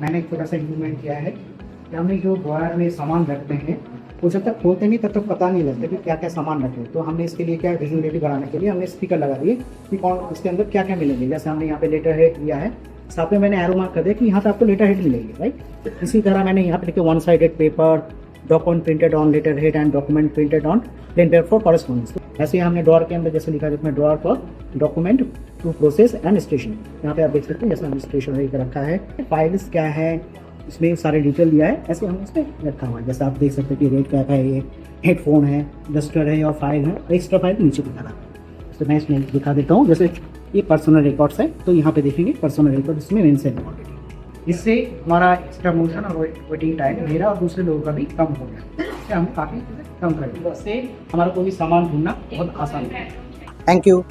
मैंने एक छोटा सा इम्प्लीमेंट किया है कि हमने जो ड्रॉयर में सामान रखते हैं वो जब तक खोलते नहीं तब तक पता नहीं लगता कि क्या क्या सामान रखें। तो हमने इसके लिए क्या विजुअलिटी बढ़ाने के लिए हमने स्पीकर लगा दिए कि कौन इसके अंदर क्या क्या मिलेंगे। जैसे हमने यहाँ पे लेटर हेड लिया है, साथ में मैंने एरो मार्क कर दिया कि यहाँ पे आपको लेटर हेड मिलेंगे, राइट। इसी तरह मैंने यहाँ पे लिखे one sided paper, document printed on letter head and document printed on plain paper for correspondence. ऐसे ही हमने ड्रॉअर के अंदर जैसे लिखा है जिसमें drawer for document to process and station. यहाँ पे आप देख सकते हैं जैसे हमने स्टेशनरी का रखा है, फाइल्स क्या है इसमें सारे डिटेल दिया है, ऐसे हमने इसमें रखा हुआ है। जैसे आप देख सकते हैं कि रेड कैप है, ये हेडफोन है, डस्टर है और फाइल है, एक्स्ट्रा फाइल नीचे दिखा रहा है। तो मैं इसमें दिखा देता हूँ। जैसे ये पर्सनल रिकॉर्ड्स है तो यहाँ पे देखेंगे पर्सनल रिकॉर्ड इसमें मेंशन है ऑलरेडी। इससे हमारा एक्स्ट्रा मोशन और वेटिंग टाइम मेरा और दूसरे लोगों का भी कम हो गया। इससे हम काफ़ी कम कर देंगे, इससे हमारा कोई भी सामान ढूंढना बहुत आसान है। Thank you.